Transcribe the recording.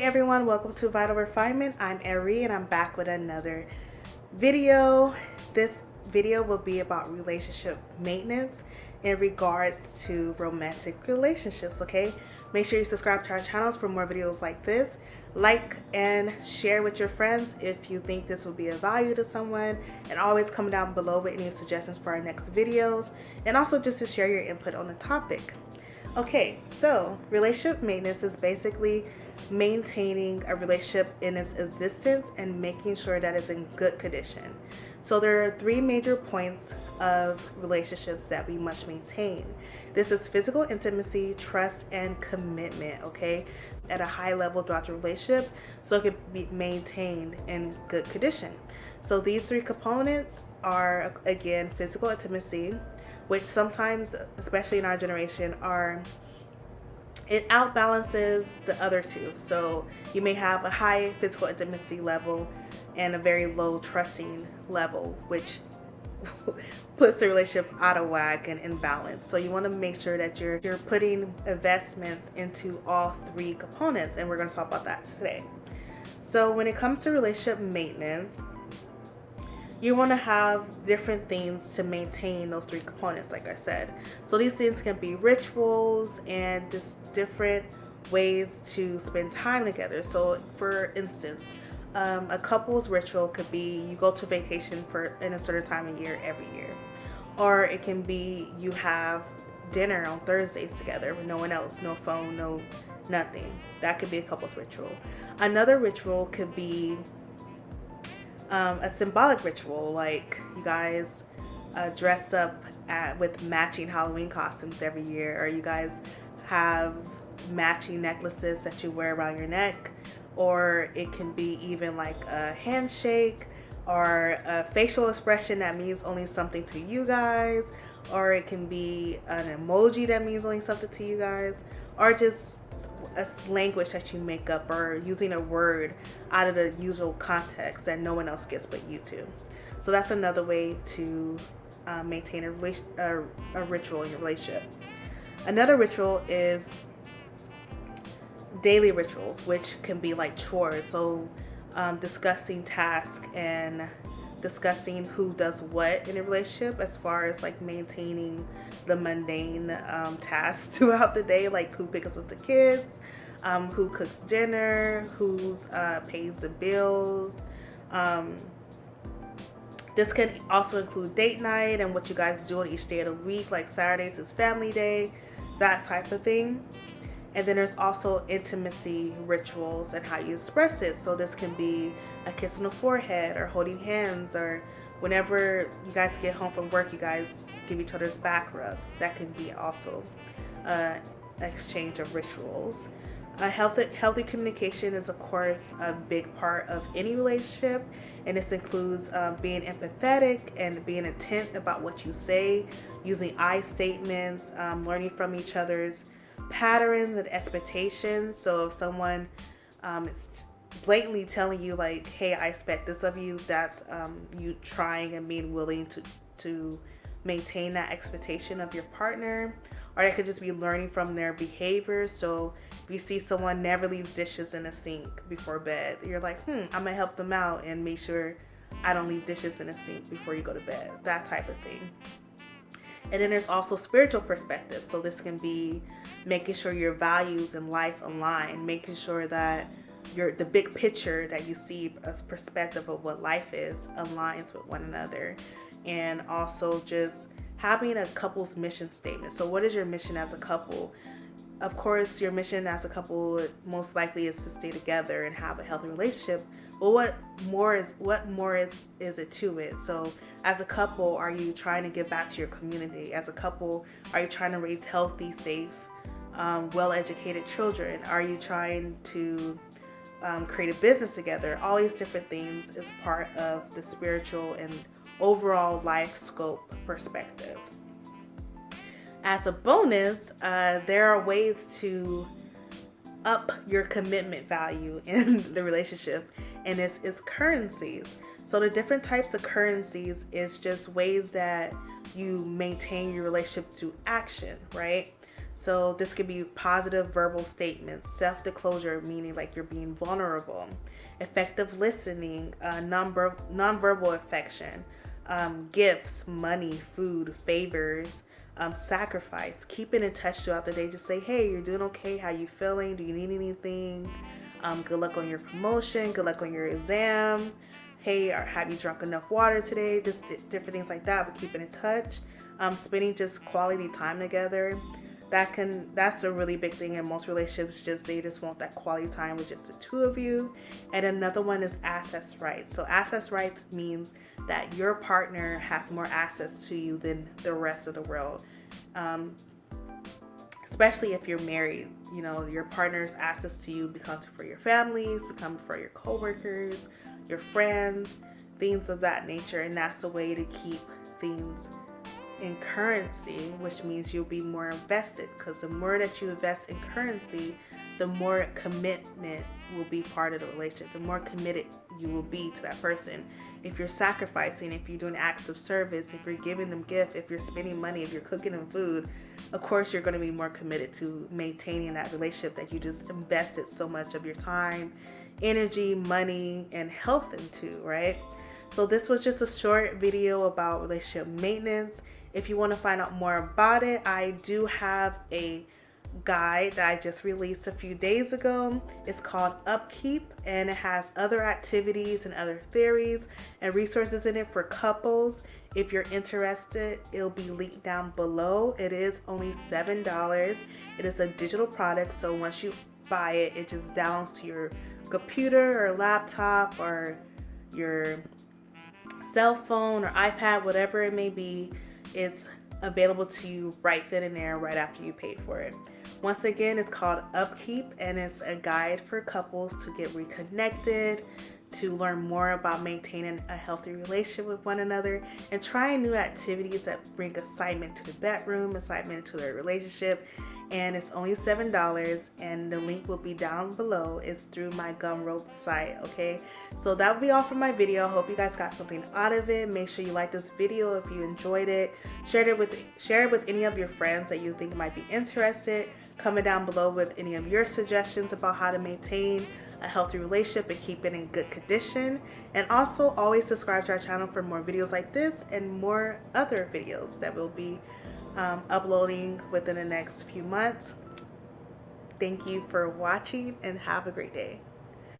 everyone, welcome to Vital Refinement. I'm Earrie and I'm back with another video. This video will be about relationship maintenance in regards to romantic relationships, okay? Make sure you subscribe to our channels for more videos like this. Like and share with your friends if you think this will be of value to someone, and always comment down below with any suggestions for our next videos, and also just to share your input on the topic. Okay, so relationship maintenance is basically maintaining a relationship in its existence and making sure that it's in good condition. So there are three major points of relationships that we must maintain. This is physical intimacy, trust, and commitment, okay, at a high level throughout the relationship so it can be maintained in good condition. So these three components are, again, physical intimacy, which sometimes, especially in our generation, it outbalances the other two. So you may have a high physical intimacy level and a very low trusting level, which puts the relationship out of whack and imbalance. So you want to make sure that you're putting investments into all three components, and we're going to talk about that today. So when it comes to relationship maintenance, you want to have different things to maintain those three components, like I said. So these things can be rituals and just different ways to spend time together. So for instance, a couple's ritual could be you go to vacation in a certain time of year every year. Or it can be you have dinner on Thursdays together with no one else, no phone, no nothing. That could be a couple's ritual. Another ritual could be a symbolic ritual, like you guys dress up with matching Halloween costumes every year, or you guys have matching necklaces that you wear around your neck, or it can be even like a handshake or a facial expression that means only something to you guys, or it can be an emoji that means only something to you guys, or just a language that you make up, or using a word out of the usual context that no one else gets but you two. So that's another way to maintain a ritual in your relationship. Another ritual is daily rituals, which can be like chores. So discussing tasks and discussing who does what in a relationship, as far as like maintaining the mundane tasks throughout the day, like who picks up the kids, who cooks dinner, who pays the bills. This can also include date night and what you guys do on each day of the week, like Saturdays is family day, that type of thing. And then there's also intimacy rituals and how you express it. So this can be a kiss on the forehead, or holding hands, or whenever you guys get home from work, you guys give each other's back rubs. That can be also an exchange of rituals. Healthy communication is, of course, a big part of any relationship, and this includes being empathetic and being attentive about what you say, using I statements, learning from each other's patterns and expectations. So if someone is blatantly telling you like, hey, I expect this of you, that's you trying and being willing to maintain that expectation of your partner. Or it could just be learning from their behaviors. So if you see someone never leaves dishes in the sink before bed, you're like, I'm gonna help them out and make sure I don't leave dishes in the sink before you go to bed, that type of thing. And then there's also spiritual perspective. So this can be making sure your values in life align, making sure that the big picture that you see, a perspective of what life is, aligns with one another. And also just having a couple's mission statement. So what is your mission as a couple? Of course, your mission as a couple most likely is to stay together and have a healthy relationship. But what more is it to it? So as a couple, are you trying to give back to your community? As a couple, are you trying to raise healthy, safe, well-educated children? Are you trying to create a business together? All these different things is part of the spiritual and overall life scope perspective. As a bonus, there are ways to up your commitment value in the relationship, and this is currencies. So the different types of currencies is just ways that you maintain your relationship through action, right? So this could be positive verbal statements, self-disclosure, meaning like you're being vulnerable, effective listening, nonverbal affection, gifts, money, food, favors, sacrifice, keeping in touch throughout the day. Just say, hey, you're doing okay? How you feeling? Do you need anything? Good luck on your promotion. Good luck on your exam. Hey, have you drunk enough water today? Just different things like that. But keeping in touch. Spending just quality time together. That's a really big thing in most relationships. They just want that quality time with just the two of you. And another one is access rights. So access rights means that your partner has more access to you than the rest of the world. Especially if you're married, you know, your partner's access to you becomes for your families, becomes for your coworkers, your friends, things of that nature. And that's a way to keep things in currency, which means you'll be more invested, because the more that you invest in currency, the more commitment will be part of the relationship, the more committed you will be to that person. If you're sacrificing, if you're doing acts of service, if you're giving them gifts, if you're spending money, if you're cooking them food, of course you're going to be more committed to maintaining that relationship that you just invested so much of your time, energy, money, and health into, right? So this was just a short video about relationship maintenance. If you want to find out more about it, I do have a guide that I just released a few days ago. It's called Upkeep, and it has other activities and other theories and resources in it for couples. If you're interested, it'll be linked down below. It is only $7. It is a digital product, so once you buy it, it just downloads to your computer or laptop or your cell phone or iPad, whatever it may be. It's available to you right then and there, right after you pay for it. Once again, it's called Upkeep, and it's a guide for couples to get reconnected, to learn more about maintaining a healthy relationship with one another, and trying new activities that bring excitement to the bedroom, excitement to their relationship. And it's only $7, and the link will be down below. It's through my Gumroad site, okay? So that will be all for my video. I hope you guys got something out of it. Make sure you like this video if you enjoyed it. Share it with any of your friends that you think might be interested. Comment down below with any of your suggestions about how to maintain a healthy relationship and keep it in good condition. And also always subscribe to our channel for more videos like this and more other videos that we'll be uploading within the next few months. Thank you for watching and have a great day.